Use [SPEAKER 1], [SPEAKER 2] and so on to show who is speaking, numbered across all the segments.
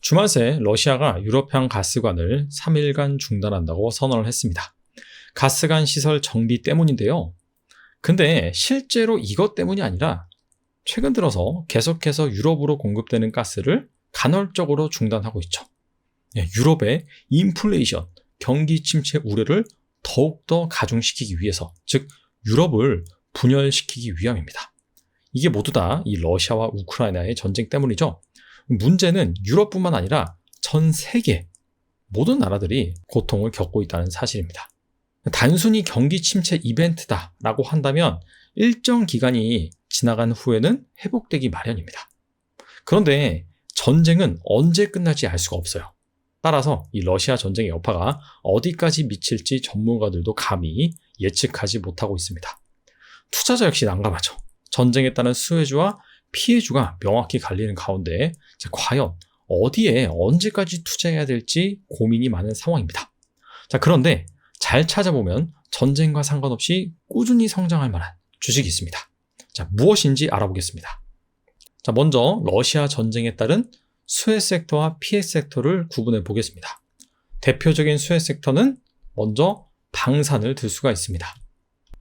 [SPEAKER 1] 주말 새 러시아가 유럽향 가스관을 3일간 중단한다고 선언을 했습니다. 가스관 시설 정비 때문인데요. 근데 실제로 이것 때문이 아니라 최근 들어서 계속해서 유럽으로 공급되는 가스를 간헐적으로 중단하고 있죠. 유럽의 인플레이션, 경기 침체 우려를 더욱더 가중시키기 위해서, 즉 유럽을 분열시키기 위함입니다. 이게 모두 다 이 러시아와 우크라이나의 전쟁 때문이죠. 문제는 유럽뿐만 아니라 전 세계 모든 나라들이 고통을 겪고 있다는 사실입니다. 단순히 경기 침체 이벤트다라고 한다면 일정 기간이 지나간 후에는 회복되기 마련입니다. 그런데 전쟁은 언제 끝날지 알 수가 없어요. 따라서 이 러시아 전쟁의 여파가 어디까지 미칠지 전문가들도 감히 예측하지 못하고 있습니다. 투자자 역시 난감하죠. 전쟁에 따른 수혜주와 피해주가 명확히 갈리는 가운데 과연 어디에 언제까지 투자해야 될지 고민이 많은 상황입니다. 그런데 잘 찾아보면 전쟁과 상관없이 꾸준히 성장할 만한 주식이 있습니다. 무엇인지 알아보겠습니다. 먼저 러시아 전쟁에 따른 수혜 섹터와 피해 섹터를 구분해 보겠습니다. 대표적인 수혜 섹터는 먼저 방산을 들 수가 있습니다.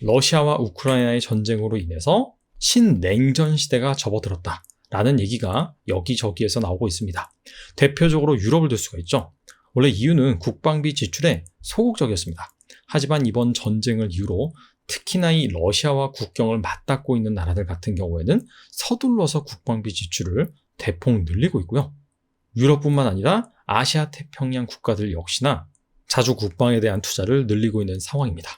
[SPEAKER 1] 러시아와 우크라이나의 전쟁으로 인해서 신냉전 시대가 접어들었다라는 얘기가 여기저기에서 나오고 있습니다. 대표적으로 유럽을 들 수가 있죠. 원래 EU는 국방비 지출에 소극적이었습니다. 하지만 이번 전쟁을 이유로 특히나 이 러시아와 국경을 맞닿고 있는 나라들 같은 경우에는 서둘러서 국방비 지출을 대폭 늘리고 있고요. 유럽뿐만 아니라 아시아 태평양 국가들 역시나 자주 국방에 대한 투자를 늘리고 있는 상황입니다.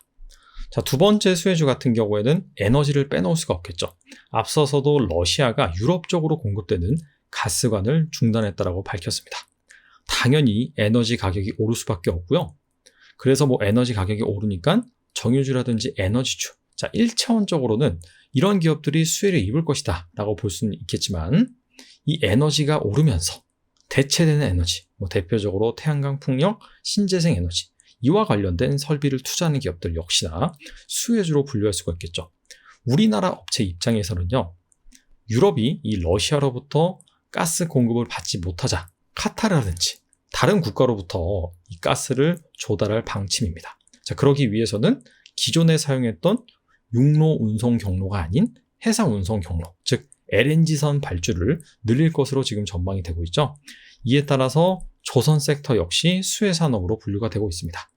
[SPEAKER 1] 두 번째 수혜주 같은 경우에는 에너지를 빼놓을 수가 없겠죠. 앞서서도 러시아가 유럽 쪽으로 공급되는 가스관을 중단했다고 밝혔습니다. 당연히 에너지 가격이 오를 수밖에 없고요. 그래서 에너지 가격이 오르니까 정유주라든지 에너지주, 1차원적으로는 이런 기업들이 수혜를 입을 것이다 라고 볼 수는 있겠지만 이 에너지가 오르면서 대체되는 에너지, 대표적으로 태양광, 풍력, 신재생 에너지, 이와 관련된 설비를 투자하는 기업들 역시나 수혜주로 분류할 수가 있겠죠. 우리나라 업체 입장에서는요, 유럽이 이 러시아로부터 가스 공급을 받지 못하자 카타르라든지 다른 국가로부터 이 가스를 조달할 방침입니다. 그러기 위해서는 기존에 사용했던 육로 운송 경로가 아닌 해상 운송 경로, 즉 LNG선 발주를 늘릴 것으로 지금 전망이 되고 있죠. 이에 따라서 조선 섹터 역시 수혜 산업으로 분류가 되고 있습니다.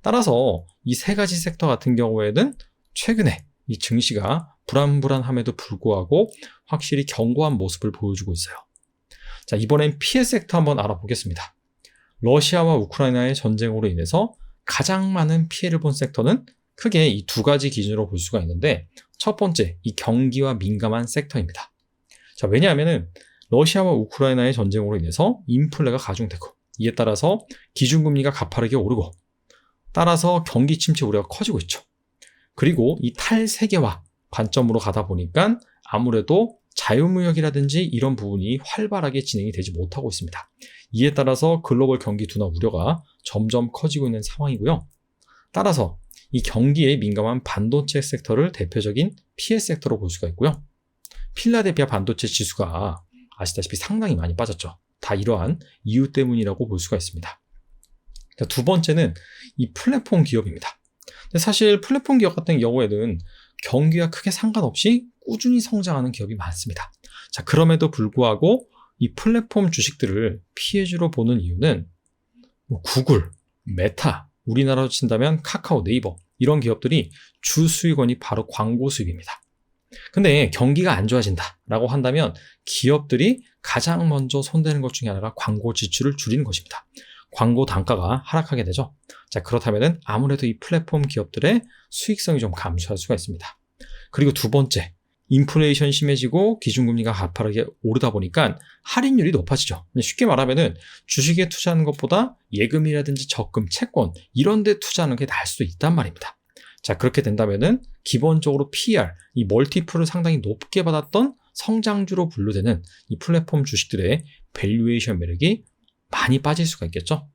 [SPEAKER 1] 따라서 이 세 가지 섹터 같은 경우에는 최근에 이 증시가 불안불안함에도 불구하고 확실히 견고한 모습을 보여주고 있어요. 이번엔 피해 섹터 한번 알아보겠습니다. 러시아와 우크라이나의 전쟁으로 인해서 가장 많은 피해를 본 섹터는 크게 이 두 가지 기준으로 볼 수가 있는데, 첫 번째, 이 경기와 민감한 섹터입니다. 왜냐하면은 러시아와 우크라이나의 전쟁으로 인해서 인플레가 가중되고, 이에 따라서 기준금리가 가파르게 오르고, 따라서 경기 침체 우려가 커지고 있죠. 그리고 이 탈세계화 관점으로 가다 보니까 아무래도 자유무역이라든지 이런 부분이 활발하게 진행이 되지 못하고 있습니다. 이에 따라서 글로벌 경기 둔화 우려가 점점 커지고 있는 상황이고요. 따라서 이 경기에 민감한 반도체 섹터를 대표적인 피해 섹터로 볼 수가 있고요. 필라델피아 반도체 지수가 아시다시피 상당히 많이 빠졌죠. 다 이러한 이유 때문이라고 볼 수가 있습니다. 두 번째는 이 플랫폼 기업입니다. 사실 플랫폼 기업 같은 경우에는 경기와 크게 상관없이 꾸준히 성장하는 기업이 많습니다. 그럼에도 불구하고 이 플랫폼 주식들을 피해주로 보는 이유는 구글, 메타, 우리나라로 친다면 카카오, 네이버, 이런 기업들이 주 수익원이 바로 광고 수익입니다. 근데 경기가 안 좋아진다라고 한다면 기업들이 가장 먼저 손대는 것 중에 하나가 광고 지출을 줄이는 것입니다. 광고 단가가 하락하게 되죠. 그렇다면 아무래도 이 플랫폼 기업들의 수익성이 좀 감소할 수가 있습니다. 그리고 두 번째, 인플레이션 심해지고 기준금리가 가파르게 오르다 보니까 할인율이 높아지죠. 쉽게 말하면 주식에 투자하는 것보다 예금이라든지 적금, 채권 이런 데 투자하는 게 나을 수도 있단 말입니다. 그렇게 된다면 기본적으로 PER, 이 멀티플을 상당히 높게 받았던 성장주로 분류되는 이 플랫폼 주식들의 밸류에이션 매력이 많이 빠질 수가 있겠죠.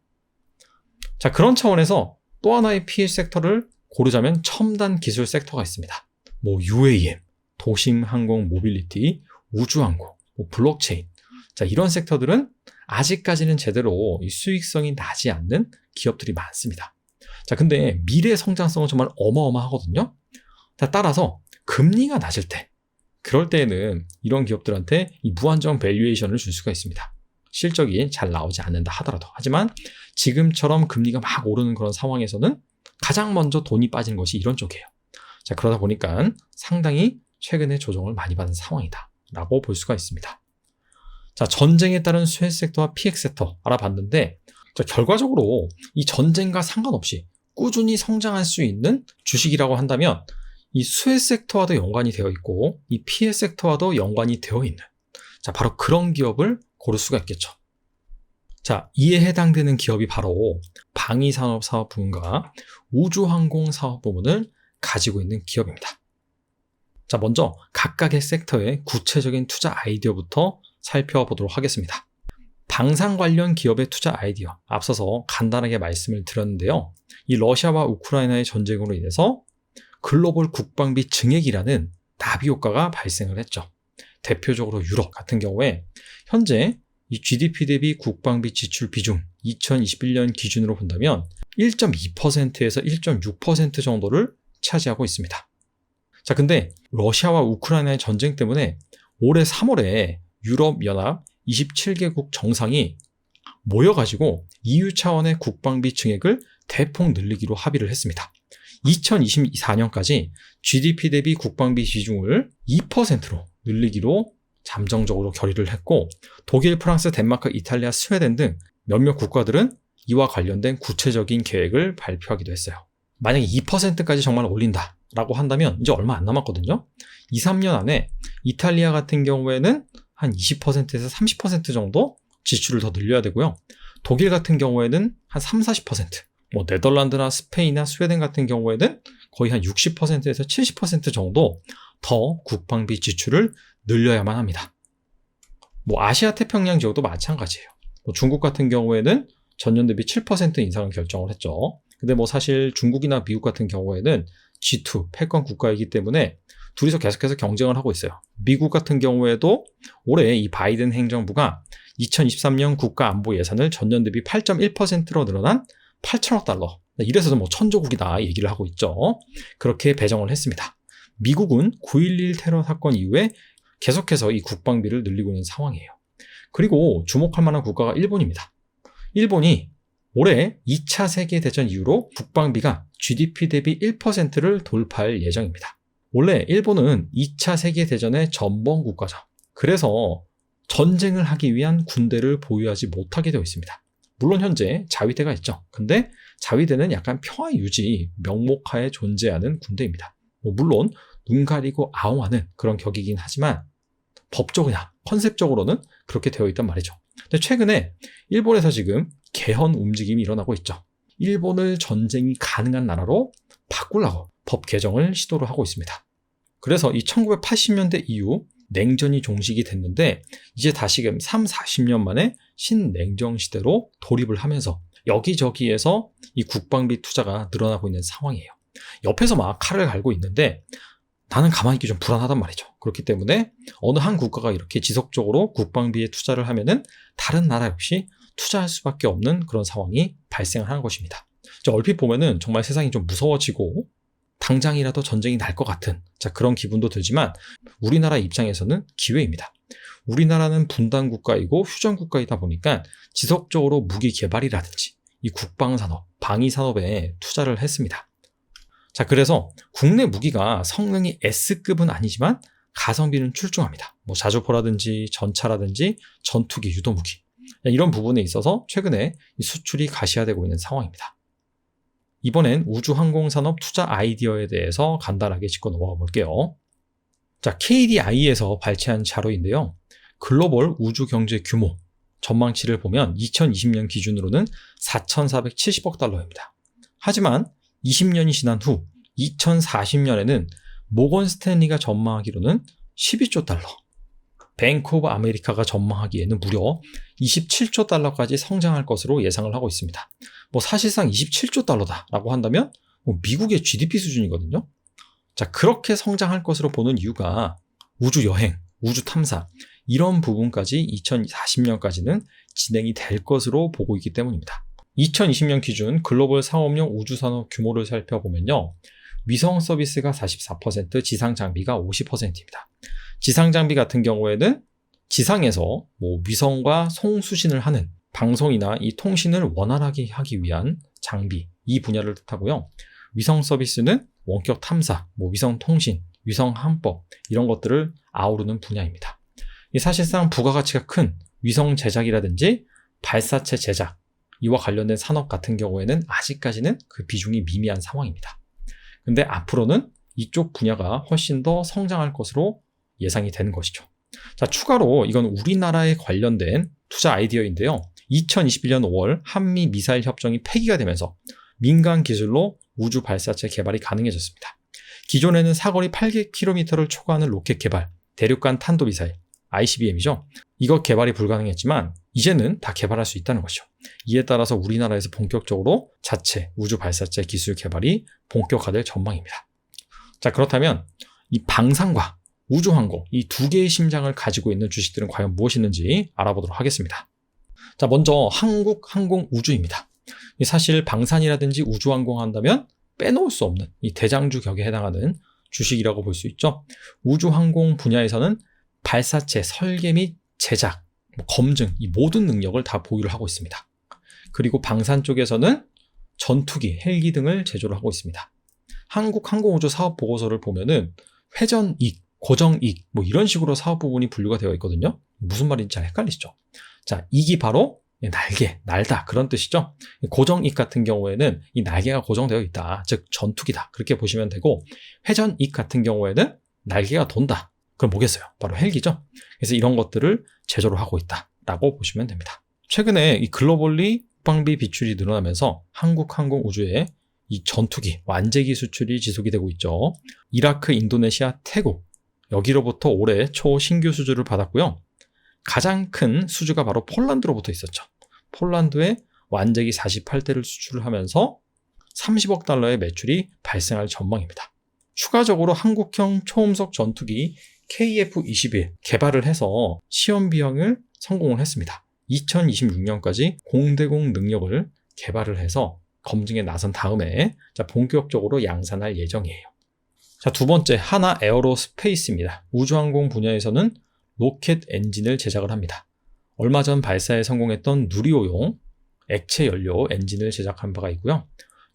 [SPEAKER 1] 그런 차원에서 또 하나의 피해 섹터를 고르자면 첨단 기술 섹터가 있습니다. UAM, 도심 항공 모빌리티, 우주항공, 블록체인. 이런 섹터들은 아직까지는 제대로 이 수익성이 나지 않는 기업들이 많습니다. 자, 근데 미래 성장성은 정말 어마어마하거든요. 자, 따라서 금리가 낮을 때, 그럴 때에는 이런 기업들한테 이 무한정 밸류에이션을 줄 수가 있습니다. 실적이 잘 나오지 않는다 하더라도. 하지만 지금처럼 금리가 막 오르는 그런 상황에서는 가장 먼저 돈이 빠지는 것이 이런 쪽이에요. 자, 그러다 보니까 상당히 최근에 조정을 많이 받은 상황이다 라고 볼 수가 있습니다. 자, 전쟁에 따른 수혜 섹터와 피해 섹터 알아봤는데, 자, 결과적으로 이 전쟁과 상관없이 꾸준히 성장할 수 있는 주식이라고 한다면 이 수혜 섹터와도 연관이 되어 있고 이 피해 섹터와도 연관이 되어 있는, 자, 바로 그런 기업을 고를 수가 있겠죠. 자, 이에 해당되는 기업이 바로 방위산업 사업 부문과 우주항공 사업 부문을 가지고 있는 기업입니다. 자, 먼저 각각의 섹터의 구체적인 투자 아이디어부터 살펴보도록 하겠습니다. 방산 관련 기업의 투자 아이디어, 앞서서 간단하게 말씀을 드렸는데요. 이 러시아와 우크라이나의 전쟁으로 인해서 글로벌 국방비 증액이라는 나비 효과가 발생을 했죠. 대표적으로 유럽 같은 경우에 현재 이 GDP 대비 국방비 지출 비중 2021년 기준으로 본다면 1.2%에서 1.6% 정도를 차지하고 있습니다. 자, 근데 러시아와 우크라이나의 전쟁 때문에 올해 3월에 유럽연합 27개국 정상이 모여가지고 EU 차원의 국방비 증액을 대폭 늘리기로 합의를 했습니다. 2024년까지 GDP 대비 국방비 비중을 2%로 늘리기로 잠정적으로 결의를 했고, 독일, 프랑스, 덴마크, 이탈리아, 스웨덴 등 몇몇 국가들은 이와 관련된 구체적인 계획을 발표하기도 했어요. 만약에 2%까지 정말 올린다라고 한다면 이제 얼마 안 남았거든요. 2, 3년 안에 이탈리아 같은 경우에는 한 20%에서 30% 정도 지출을 더 늘려야 되고요. 독일 같은 경우에는 한 3, 40%, 뭐 네덜란드나 스페인이나 스웨덴 같은 경우에는 거의 한 60%에서 70% 정도 더 국방비 지출을 늘려야만 합니다. 뭐 아시아 태평양 지역도 마찬가지예요. 뭐 중국 같은 경우에는 전년 대비 7% 인상을 결정을 했죠. 근데 뭐 사실 중국이나 미국 같은 경우에는 G2 패권 국가이기 때문에 둘이서 계속해서 경쟁을 하고 있어요. 미국 같은 경우에도 올해 이 바이든 행정부가 2023년 국가 안보 예산을 전년 대비 8.1%로 늘어난 8천억 달러. 이래서 뭐 천조국이다 얘기를 하고 있죠. 그렇게 배정을 했습니다. 미국은 9.11 테러 사건 이후에 계속해서 이 국방비를 늘리고 있는 상황이에요. 그리고 주목할 만한 국가가 일본입니다. 일본이 올해 2차 세계대전 이후로 국방비가 GDP 대비 1%를 돌파할 예정입니다. 원래 일본은 2차 세계대전의 전범 국가죠. 그래서 전쟁을 하기 위한 군대를 보유하지 못하게 되어 있습니다. 물론 현재 자위대가 있죠. 근데 자위대는 약간 평화 유지 명목하에 존재하는 군대입니다. 물론 눈 가리고 아웅하는 그런 격이긴 하지만 법적이나 컨셉적으로는 그렇게 되어 있단 말이죠. 근데 최근에 일본에서 지금 개헌 움직임이 일어나고 있죠. 일본을 전쟁이 가능한 나라로 바꾸려고 법 개정을 시도를 하고 있습니다. 그래서 이 1980년대 이후 냉전이 종식이 됐는데 이제 다시금 3, 40년 만에 신냉정 시대로 돌입을 하면서 여기저기에서 이 국방비 투자가 늘어나고 있는 상황이에요. 옆에서 막 칼을 갈고 있는데 나는 가만히 있기 좀 불안하단 말이죠. 그렇기 때문에 어느 한 국가가 이렇게 지속적으로 국방비에 투자를 하면은 다른 나라 역시 투자할 수밖에 없는 그런 상황이 발생을 하는 것입니다. 얼핏 보면은 정말 세상이 좀 무서워지고 당장이라도 전쟁이 날 것 같은 그런 기분도 들지만 우리나라 입장에서는 기회입니다. 우리나라는 분단 국가이고 휴전 국가이다 보니까 지속적으로 무기 개발이라든지 이 국방산업, 방위산업에 투자를 했습니다. 그래서 국내 무기가 성능이 S급은 아니지만 가성비는 출중합니다. 뭐 자주포라든지 전차라든지 전투기, 유도무기 이런 부분에 있어서 최근에 수출이 가시화되고 있는 상황입니다. 이번엔 우주항공산업 투자 아이디어에 대해서 간단하게 짚고 넘어가 볼게요. KDI에서 발췌한 자료인데요. 글로벌 우주 경제 규모 전망치를 보면 2020년 기준으로는 4,470억 달러입니다. 하지만 20년이 지난 후 2040년에는 모건 스탠리가 전망하기로는 12조 달러, 뱅크 오브 아메리카가 전망하기에는 무려 27조 달러까지 성장할 것으로 예상을 하고 있습니다. 사실상 27조 달러다라고 한다면 미국의 GDP 수준이거든요. 그렇게 성장할 것으로 보는 이유가 우주 여행, 우주 탐사 이런 부분까지 2040년까지는 진행이 될 것으로 보고 있기 때문입니다. 2020년 기준 글로벌 상업용 우주산업 규모를 살펴보면요. 위성 서비스가 44%, 지상 장비가 50%입니다. 지상 장비 같은 경우에는 지상에서 위성과 송수신을 하는 방송이나 이 통신을 원활하게 하기 위한 장비, 이 분야를 뜻하고요. 위성 서비스는 원격 탐사, 위성 통신, 위성 항법 이런 것들을 아우르는 분야입니다. 사실상 부가가치가 큰 위성 제작이라든지 발사체 제작, 이와 관련된 산업 같은 경우에는 아직까지는 그 비중이 미미한 상황입니다. 근데 앞으로는 이쪽 분야가 훨씬 더 성장할 것으로 예상이 되는 것이죠. 자, 추가로 이건 우리나라에 관련된 투자 아이디어인데요. 2021년 5월 한미 미사일 협정이 폐기가 되면서 민간 기술로 우주 발사체 개발이 가능해졌습니다. 기존에는 사거리 8km를 초과하는 로켓 개발, 대륙간 탄도미사일, ICBM이죠. 이거 개발이 불가능했지만 이제는 다 개발할 수 있다는 것이죠. 이에 따라서 우리나라에서 본격적으로 자체 우주 발사체 기술 개발이 본격화될 전망입니다. 자, 그렇다면 이 방산과 우주항공 이 두 개의 심장을 가지고 있는 주식들은 과연 무엇이있는지 알아보도록 하겠습니다. 자, 먼저 한국항공우주입니다. 사실 방산이라든지 우주항공 한다면 빼놓을 수 없는 이 대장주 격에 해당하는 주식이라고 볼 수 있죠. 우주항공 분야에서는 발사체 설계 및 제작, 검증 이 모든 능력을 다 보유를 하고 있습니다. 그리고 방산 쪽에서는 전투기, 헬기 등을 제조를 하고 있습니다. 한국항공우주 사업보고서를 보면은 회전이익, 고정이익 이런 식으로 사업 부분이 분류가 되어 있거든요. 무슨 말인지 잘 헷갈리시죠? 자, 이익이 바로 날개, 날다 그런 뜻이죠. 고정이익 같은 경우에는 이 날개가 고정되어 있다, 즉 전투기다 그렇게 보시면 되고, 회전이익 같은 경우에는 날개가 돈다. 그럼 뭐겠어요? 바로 헬기죠. 그래서 이런 것들을 제조를 하고 있다라고 보시면 됩니다. 최근에 이 글로벌리 국방비 비출이 늘어나면서 한국항공우주의 이 전투기, 완제기 수출이 지속이 되고 있죠. 이라크, 인도네시아, 태국 여기로부터 올해 초 신규 수주를 받았고요. 가장 큰 수주가 바로 폴란드로부터 있었죠. 폴란드에 완제기 48대를 수출을 하면서 30억 달러의 매출이 발생할 전망입니다. 추가적으로 한국형 초음속 전투기 KF-21 개발을 해서 시험 비행을 성공을 했습니다. 2026년까지 공대공 능력을 개발을 해서 검증에 나선 다음에 본격적으로 양산할 예정이에요. 자, 두 번째, 하나 에어로스페이스입니다. 우주항공 분야에서는 로켓 엔진을 제작을 합니다. 얼마 전 발사에 성공했던 누리호용 액체 연료 엔진을 제작한 바가 있고요.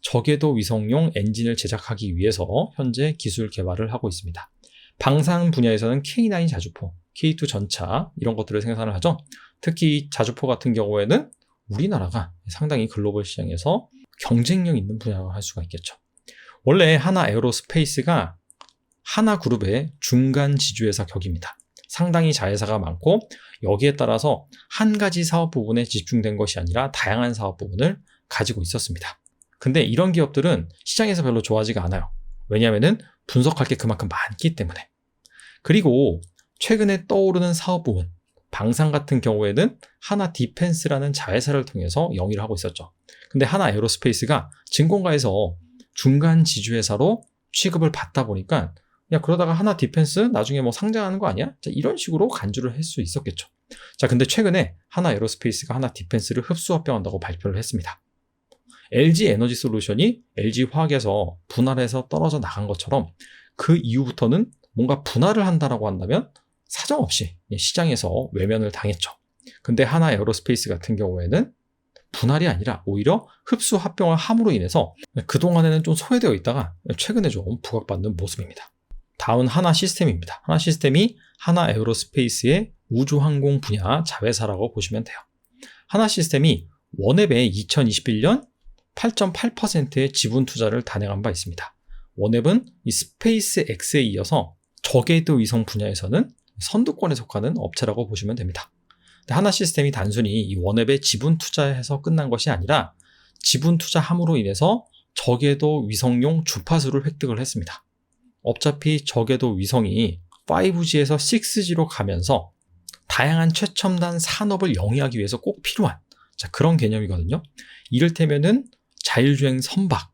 [SPEAKER 1] 저궤도 위성용 엔진을 제작하기 위해서 현재 기술 개발을 하고 있습니다. 방산 분야에서는 K9 자주포, K2 전차 이런 것들을 생산을 하죠. 특히 자주포 같은 경우에는 우리나라가 상당히 글로벌 시장에서 경쟁력 있는 분야라고 할 수가 있겠죠. 원래 하나 에어로스페이스가 하나그룹의 중간 지주회사 격입니다. 상당히 자회사가 많고 여기에 따라서 한 가지 사업 부분에 집중된 것이 아니라 다양한 사업 부분을 가지고 있었습니다. 근데 이런 기업들은 시장에서 별로 좋아하지가 않아요. 왜냐하면 분석할 게 그만큼 많기 때문에. 그리고 최근에 떠오르는 사업 부분, 방산 같은 경우에는 하나 디펜스라는 자회사를 통해서 영위를 하고 있었죠. 근데 하나 에어로스페이스가 증권가에서 중간 지주회사로 취급을 받다 보니까 야, 그러다가 하나 디펜스 나중에 상장하는 거 아니야? 자, 이런 식으로 간주를 할 수 있었겠죠. 자, 근데 최근에 하나 에어로스페이스가 하나 디펜스를 흡수합병한다고 발표를 했습니다. LG 에너지 솔루션이 LG 화학에서 분할해서 떨어져 나간 것처럼 그 이후부터는 뭔가 분할을 한다라고 한다면 사정없이 시장에서 외면을 당했죠. 근데 하나 에어로스페이스 같은 경우에는 분할이 아니라 오히려 흡수 합병을 함으로 인해서 그동안에는 좀 소외되어 있다가 최근에 좀 부각받는 모습입니다. 다음 하나 시스템입니다. 하나 시스템이 하나 에어로스페이스의 우주항공 분야 자회사라고 보시면 돼요. 하나 시스템이 원앱에 2021년 8.8%의 지분 투자를 단행한 바 있습니다. 원앱은 이 스페이스 X에 이어서 저궤도 위성 분야에서는 선두권에 속하는 업체라고 보시면 됩니다. 하나 시스템이 단순히 이 원앱에 지분 투자해서 끝난 것이 아니라 지분 투자함으로 인해서 저궤도 위성용 주파수를 획득을 했습니다. 어차피 저궤도 위성이 5G에서 6G로 가면서 다양한 최첨단 산업을 영위하기 위해서 꼭 필요한 그런 개념이거든요. 이를테면은 자율주행 선박,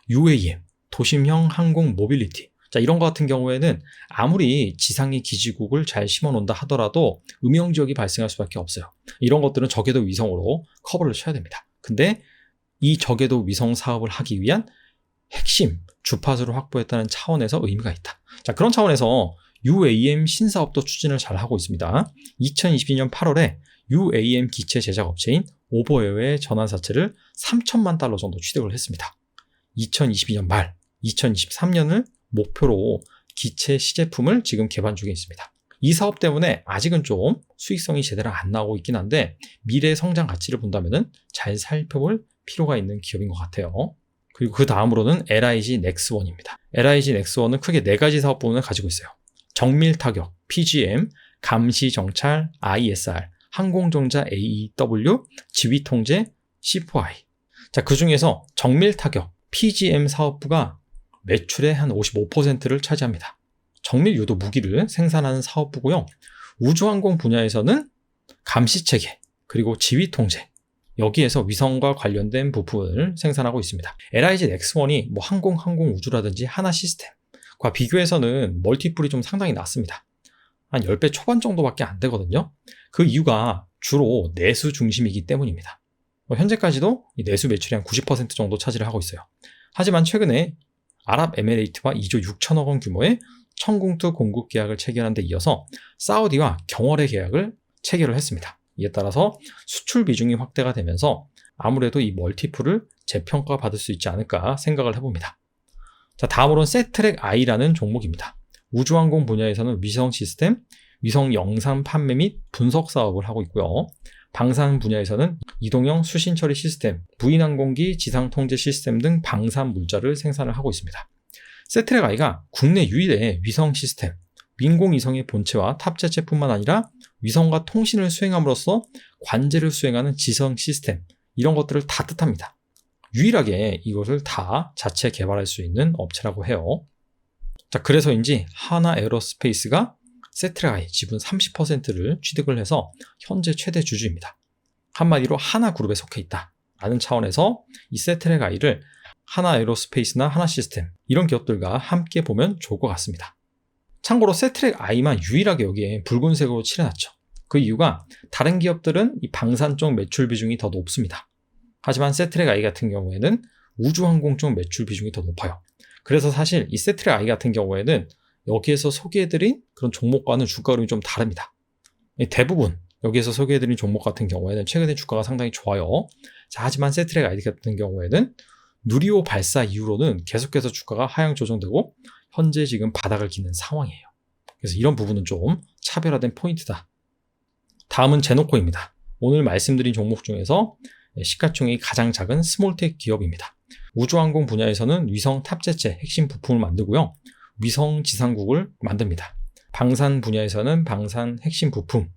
[SPEAKER 1] UAM, 도심형 항공 모빌리티, 자, 이런 것 같은 경우에는 아무리 지상의 기지국을 잘 심어놓는다 하더라도 음영지역이 발생할 수밖에 없어요. 이런 것들은 저궤도 위성으로 커버를 쳐야 됩니다. 근데 이 저궤도 위성 사업을 하기 위한 핵심 주파수를 확보했다는 차원에서 의미가 있다. 자, 그런 차원에서 UAM 신사업도 추진을 잘 하고 있습니다. 2022년 8월에 UAM 기체 제작 업체인 오버웨어의 전환사채를 3천만 달러 정도 취득을 했습니다. 2022년 말 2023년을 목표로 기체 시제품을 지금 개발 중에 있습니다. 이 사업 때문에 아직은 좀 수익성이 제대로 안 나오고 있긴 한데 미래 성장 가치를 본다면 잘 살펴볼 필요가 있는 기업인 것 같아요. 그리고 그 다음으로는 LIG 넥스원입니다. LIG 넥스원은 크게 4가지 사업 부문을 가지고 있어요. 정밀 타격, PGM, 감시 정찰, ISR, 항공정자 AEW, 지휘 통제, C4I. 자, 그 중에서 정밀 타격, PGM 사업부가 매출의 한 55%를 차지합니다. 정밀 유도 무기를 생산하는 사업부고요. 우주항공 분야에서는 감시체계, 그리고 지휘 통제, 여기에서 위성과 관련된 부품을 생산하고 있습니다. LIG 넥스원이 항공 우주라든지 하나 시스템과 비교해서는 멀티플이 좀 상당히 낮습니다. 한 10배 초반 정도밖에 안 되거든요. 그 이유가 주로 내수 중심이기 때문입니다. 현재까지도 이 내수 매출이 한 90% 정도 차지를 하고 있어요. 하지만 최근에 아랍에미레이트와 2조 6천억 원 규모의 천궁투 공급 계약을 체결한 데 이어서 사우디와 경월의 계약을 체결을 했습니다. 이에 따라서 수출 비중이 확대가 되면서 아무래도 이 멀티플을 재평가 받을 수 있지 않을까 생각을 해봅니다. 자, 다음으로는 세트랙 I라는 종목입니다. 우주항공 분야에서는 위성 시스템, 위성 영상 판매 및 분석 사업을 하고 있고요. 방산 분야에서는 이동형 수신 처리 시스템, 무인항공기 지상 통제 시스템 등 방산 물자를 생산을 하고 있습니다. 세트랙 I가 국내 유일의 위성 시스템, 인공위성의 본체와 탑재체뿐만 아니라 위성과 통신을 수행함으로써 관제를 수행하는 지성 시스템, 이런 것들을 다 뜻합니다. 유일하게 이것을 다 자체 개발할 수 있는 업체라고 해요. 자, 그래서인지 하나 에어로스페이스가 세트랙 I 지분 30%를 취득을 해서 현재 최대 주주입니다. 한마디로 하나 그룹에 속해 있다 라는 차원에서 이 세트랙 I를 하나 에어로스페이스나 하나 시스템 이런 기업들과 함께 보면 좋을 것 같습니다. 참고로 세트랙 I만 유일하게 여기에 붉은색으로 칠해놨죠. 그 이유가 다른 기업들은 이 방산 쪽 매출 비중이 더 높습니다. 하지만 세트랙 I 같은 경우에는 우주항공 쪽 매출 비중이 더 높아요. 그래서 사실 이 세트랙 I 같은 경우에는 여기에서 소개해드린 그런 종목과는 주가 흐름이 좀 다릅니다. 대부분 여기에서 소개해드린 종목 같은 경우에는 최근에 주가가 상당히 좋아요. 자, 하지만 세트랙 I 같은 경우에는 누리호 발사 이후로는 계속해서 주가가 하향 조정되고 현재 지금 바닥을 기는 상황이에요. 그래서 이런 부분은 좀 차별화된 포인트다. 다음은 제노코입니다. 오늘 말씀드린 종목 중에서 시가총액이 가장 작은 스몰텍 기업입니다. 우주항공 분야에서는 위성 탑재체 핵심 부품을 만들고요. 위성 지상국을 만듭니다. 방산 분야에서는 방산 핵심 부품,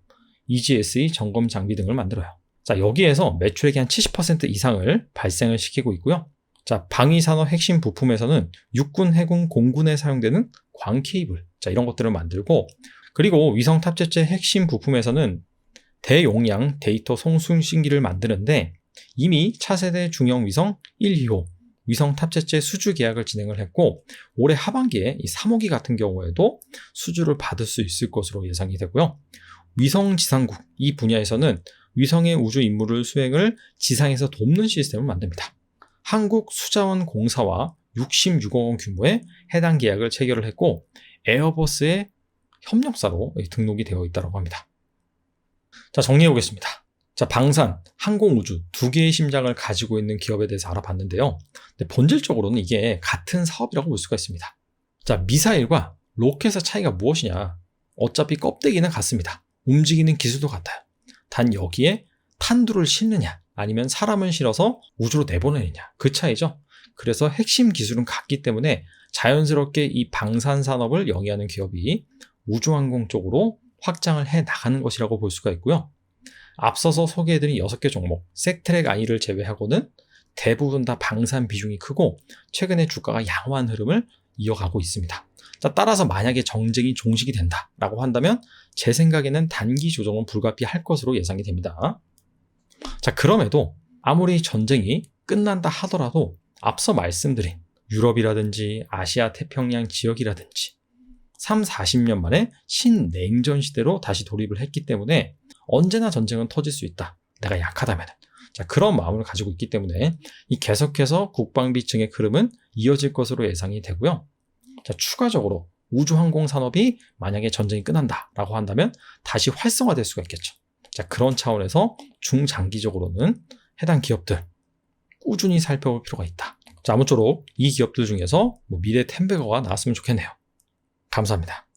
[SPEAKER 1] EGSE 점검 장비 등을 만들어요. 자, 여기에서 매출액의 한 70% 이상을 발생을 시키고 있고요. 자, 방위산업 핵심 부품에서는 육군, 해군, 공군에 사용되는 광 케이블, 자, 이런 것들을 만들고, 그리고 위성 탑재체 핵심 부품에서는 대용량 데이터 송수신기를 만드는데 이미 차세대 중형 위성 1, 2호 위성 탑재체 수주 계약을 진행을 했고 올해 하반기에 이 3호기 같은 경우에도 수주를 받을 수 있을 것으로 예상이 되고요. 위성 지상국 이 분야에서는 위성의 우주 임무를 수행을 지상에서 돕는 시스템을 만듭니다. 한국수자원공사와 66억 원 규모의 해당 계약을 체결을 했고 에어버스의 협력사로 등록이 되어 있다고 합니다. 자, 정리해 보겠습니다. 자, 방산, 항공우주 두 개의 심장을 가지고 있는 기업에 대해서 알아봤는데요. 근데 본질적으로는 이게 같은 사업이라고 볼 수가 있습니다. 자, 미사일과 로켓의 차이가 무엇이냐? 어차피 껍데기는 같습니다. 움직이는 기술도 같아요. 단 여기에 탄두를 싣느냐 아니면 사람을 실어서 우주로 내보내느냐 그 차이죠. 그래서 핵심 기술은 같기 때문에 자연스럽게 이 방산 산업을 영위하는 기업이 우주항공 쪽으로 확장을 해 나가는 것이라고 볼 수가 있고요. 앞서서 소개해드린 6개 종목, 세트랙 I를 제외하고는 대부분 다 방산 비중이 크고 최근에 주가가 양호한 흐름을 이어가고 있습니다. 자, 따라서 만약에 정쟁이 종식이 된다라고 한다면 제 생각에는 단기 조정은 불가피할 것으로 예상이 됩니다. 자, 그럼에도 아무리 전쟁이 끝난다 하더라도 앞서 말씀드린 유럽이라든지 아시아 태평양 지역이라든지 3, 40년 만에 신냉전 시대로 다시 돌입을 했기 때문에 언제나 전쟁은 터질 수 있다. 내가 약하다면. 자, 그런 마음을 가지고 있기 때문에 계속해서 국방비 증의 흐름은 이어질 것으로 예상이 되고요. 자, 추가적으로 우주항공 산업이 만약에 전쟁이 끝난다라고 한다면 다시 활성화될 수가 있겠죠. 자, 그런 차원에서 중장기적으로는 해당 기업들 꾸준히 살펴볼 필요가 있다. 자, 아무쪼록 이 기업들 중에서 미래 텐베거가 나왔으면 좋겠네요. 감사합니다.